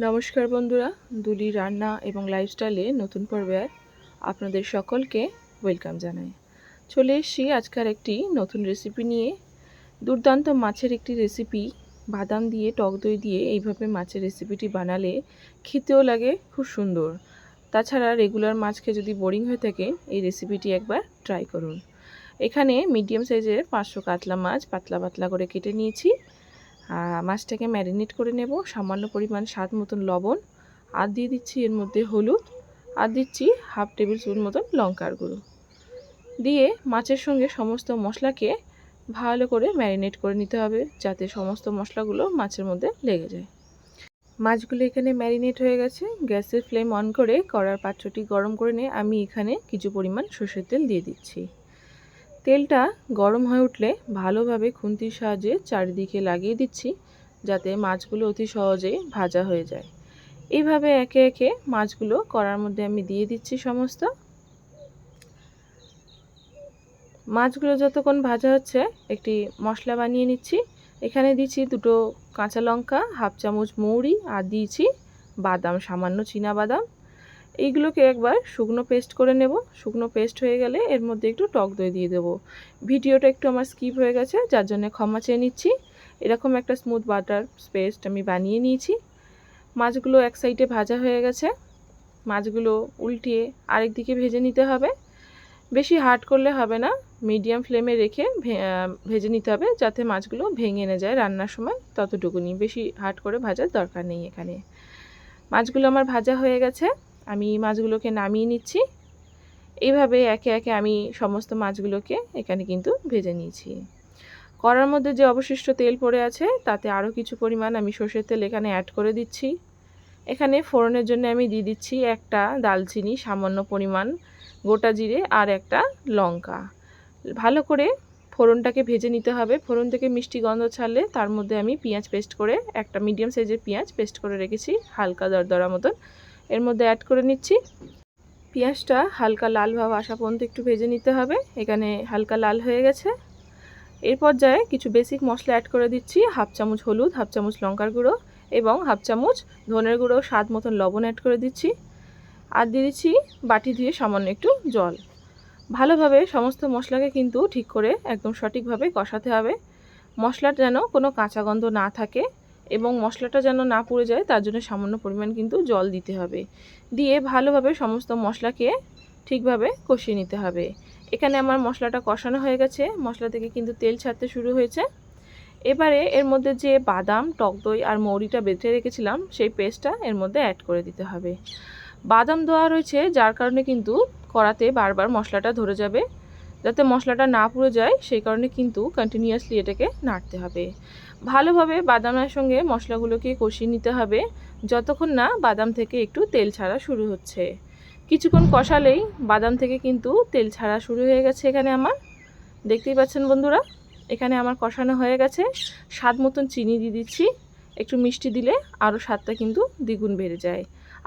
নমস্কার বন্ধুরা, দুলি রান্না এবং লাইফস্টাইলে নতুন পর্বে আপনাদের সকলকে ওয়েলকাম জানাই। চলে এসেছি আজকের একটি নতুন রেসিপি নিয়ে। দুর্দান্ত মাছের একটি রেসিপি, বাদাম দিয়ে টক দই দিয়ে এইভাবে মাছের রেসিপিটি বানালে খেতেও লাগে খুব সুন্দর। তাছাড়া রেগুলার মাছ খেয়ে যদি বোরিং হয়ে থাকে, এই রেসিপিটি একবার ট্রাই করুন। এখানে মিডিয়াম সাইজের 500 কাতলা মাছ পাতলা পাতলা করে কেটে নিয়েছি। মাছটাকে ম্যারিনেট করে নেব। সামান্য পরিমাণ স্বাদ মতন লবণ, আর দিয়ে দিচ্ছি এর মধ্যে হলুদ, আর দিচ্ছি হাফ টেবিল স্পুন মতন লঙ্কার গুঁড়ো দিয়ে মাছের সঙ্গে সমস্ত মশলাকে ভালো করে ম্যারিনেট করে নিতে হবে, যাতে সমস্ত মশলাগুলো মাছের মধ্যে লেগে যায়। মাছগুলো এখানে ম্যারিনেট হয়ে গেছে। গ্যাসের ফ্লেম অন করে কড়ার পাত্রটি গরম করে নিয়ে আমি এখানে কিছু পরিমাণ সরষের তেল দিয়ে দিচ্ছি। তেলটা গরম হয়ে উঠলে ভালোভাবে খুন্তির সাহায্যে চারিদিকে লাগিয়ে দিচ্ছি, যাতে মাছগুলো অতি সহজেই ভাজা হয়ে যায়। এইভাবে একে একে মাছগুলো কড়ার মধ্যে আমি দিয়ে দিচ্ছি। সমস্ত মাছগুলো যতক্ষণ ভাজা হচ্ছে একটি মশলা বানিয়ে নিচ্ছি। এখানে দিচ্ছি 2 কাঁচা লঙ্কা, হাফ চামচ মৌরি, আর দিয়েছি বাদাম, সামান্য চীনা বাদাম। এইগুলোকে একবার শুকনো পেস্ট করে নেব। শুকনো পেস্ট হয়ে গেলে এর মধ্যে একটু টক দই দিয়ে দেবো। ভিডিওটা একটু আমার স্কিপ হয়ে গেছে, যার জন্য ক্ষমা চেয়ে নিচ্ছি। এরকম একটা স্মুথ বাটার পেস্ট আমি বানিয়ে নিয়েছি। মাছগুলো এক সাইডে ভাজা হয়ে গেছে। মাছগুলো উল্টিয়ে আরেক দিকে ভেজে নিতে হবে। বেশি হার্ড করলে হবে না, মিডিয়াম ফ্লেমে রেখে ভেজে নিতে হবে, যাতে মাছগুলো ভেঙে না যায় রান্নার সময়। ততটুকুনি, বেশি হার্ড করে ভাজার দরকার নেই। এখানে মাছগুলো আমার ভাজা হয়ে গেছে, আমি মাছগুলোকে নামিয়ে নিচ্ছি। এইভাবে একে একে আমি সমস্ত মাছগুলোকে এখানে কিন্তু ভেজে নিয়েছি। কড়ার মধ্যে যে অবশিষ্ট তেল পড়ে আছে, তাতে আরও কিছু পরিমাণ আমি সর্ষের তেল এখানে অ্যাড করে দিচ্ছি। এখানে ফোড়নের জন্য আমি দিয়ে দিচ্ছি একটা দালচিনি, সামান্য পরিমাণ গোটা জিরে, আর একটা লঙ্কা। ভালো করে ফোড়নটাকে ভেজে নিতে হবে। ফোড়ন থেকে মিষ্টি গন্ধ ছাড়লে তার মধ্যে আমি পেঁয়াজ পেস্ট করে, একটা মিডিয়াম সাইজের পেঁয়াজ পেস্ট করে রেখেছি হালকা দরদরা মতন, এর মধ্যে অ্যাড করে নিচ্ছি। পেঁয়াজটা হালকা লাল ভাব আসা পর্যন্ত একটু ভেজে নিতে হবে। এখানে হালকা লাল হয়ে গেছে। এর পর্যায়ে কিছু বেসিক মশলা অ্যাড করে দিচ্ছি। হাফ চামচ হলুদ, হাফ চামচ লঙ্কার গুঁড়ো এবং হাফ চামচ ধনের গুঁড়ো, স্বাদ মতন লবণ অ্যাড করে দিচ্ছি। আর দিয়ে দিচ্ছি বাটি ধুয়ে সামান্য একটু জল। ভালোভাবে সমস্ত মশলাকে কিন্তু ঠিক করে একদম সঠিকভাবে কষাতে হবে। মশলার যেন কোনো কাঁচা গন্ধ না থাকে এবং মশলাটা যেন না পুড়ে যায়, তার জন্য সামান্য পরিমাণ কিন্তু জল দিতে হবে। দিয়ে ভালোভাবে সমস্ত মশলাকে ঠিকভাবে কষিয়ে নিতে হবে। এখানে আমার মশলাটা কষানো হয়ে গেছে, মশলা থেকে কিন্তু তেল ছাড়তে শুরু হয়েছে। এবারে এর মধ্যে যে বাদাম, টক দই আর মৌরিটা বেটে রেখেছিলাম, সেই পেস্টটা এর মধ্যে অ্যাড করে দিতে হবে। বাদাম দেওয়া রয়েছে, যার কারণে কিন্তু কড়াতে বারবার মশলাটা ধরে যাবে। যাতে মশলাটা না পুড়ে যায়, সেই কারণে কিন্তু কন্টিনিউয়াসলি এটাকে নাড়তে হবে। ভালোভাবে বাদামের সঙ্গে মশলাগুলোকে কষিয়ে নিতে হবে, যতক্ষণ না বাদাম থেকে একটু তেল ছাড়া শুরু হচ্ছে। কিছুক্ষণ কষালেই বাদাম থেকে কিন্তু তেল ছাড়া শুরু হয়ে গেছে। এখানে আমার দেখতেই পাচ্ছেন বন্ধুরা, এখানে আমার কষানো হয়ে গেছে। স্বাদ মতন চিনি দিয়ে দিচ্ছি। একটু মিষ্টি দিলে আরও স্বাদটা কিন্তু দ্বিগুণ বেড়ে যায়।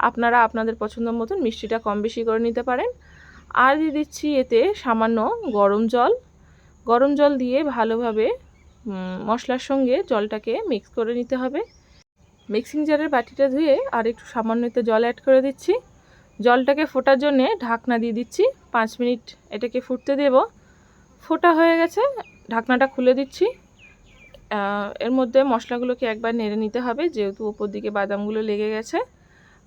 আপনারা আপনাদের পছন্দ মতন মিষ্টিটা কম বেশি করে নিতে পারেন। আর দিয়ে দিচ্ছি এতে সামান্য গরম জল। গরম জল দিয়ে ভালোভাবে মশলার সঙ্গে জলটাকে মিক্স করে নিতে হবে। মিক্সিং জারের বাটিটা ধুয়ে আর একটু সামান্য এতে জল অ্যাড করে দিচ্ছি। জলটাকে ফোটার জন্যে ঢাকনা দিয়ে দিচ্ছি। 5 মিনিট এটাকে ফুটতে দেব। ফোটা হয়ে গেছে, ঢাকনাটা খুলে দিচ্ছি। এর মধ্যে মশলাগুলোকে একবার নেড়ে নিতে হবে, যেহেতু উপর দিকে বাদামগুলো লেগে গেছে।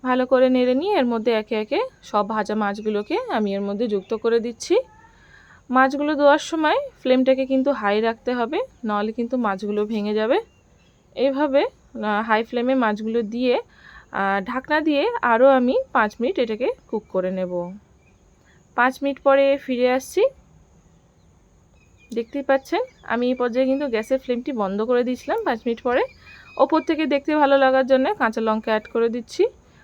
ভালো করে নেড়ে নিয়ে এর মধ্যে একে একে সব ভাজা মাছগুলোকে আমি এর মধ্যে যুক্ত করে দিচ্ছি। মাছগুলো দেওয়ার সময় ফ্লেমটাকে কিন্তু হাই রাখতে হবে, নাহলে কিন্তু মাছগুলো ভেঙে যাবে। এইভাবে হাই ফ্লেমে মাছগুলো দিয়ে ঢাকনা দিয়ে আরও আমি 5 মিনিট এটাকে কুক করে নেব। 5 মিনিট পরে ফিরে আসছি। দেখতেই পাচ্ছেন আমি এই পর্যায়ে কিন্তু গ্যাসের ফ্লেমটি বন্ধ করে দিয়েছিলাম 5 মিনিট পরে। ওপর থেকে দেখতে ভালো লাগার জন্য কাঁচা লঙ্কা অ্যাড করে দিচ্ছি।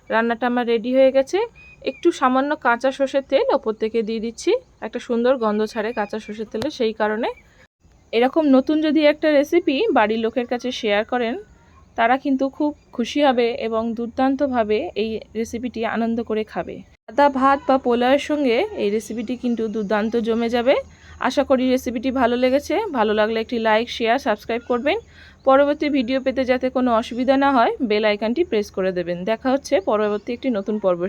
রান্নাটা আমার রেডি হয়ে গেছে। একটু সামান্য কাঁচা সর্ষের তেল ওপর থেকে দিয়ে দিচ্ছি, একটা সুন্দর গন্ধ ছাড়ে কাঁচা সর্ষের তেলে। সেই কারণে এরকম নতুন যদি একটা রেসিপি বাড়ির লোকের কাছে শেয়ার করেন, তারা কিন্তু খুব খুশি হবে এবং দুর্দান্তভাবে এই রেসিপিটি আনন্দ করে খাবে। সাদা ভাত বা পোলাওয়ের সঙ্গে এই রেসিপিটি কিন্তু দুর্দান্ত জমে যাবে। আশা করি রেসিপিটি ভালো লেগেছে। ভালো লাগলে একটি লাইক, শেয়ার, সাবস্ক্রাইব করবেন। পরবর্তী ভিডিও পেতে যাতে কোনো অসুবিধা না হয় বেল আইকনটি প্রেস করে দেবেন। দেখা হচ্ছে পরবর্তী একটি নতুন পর্ব।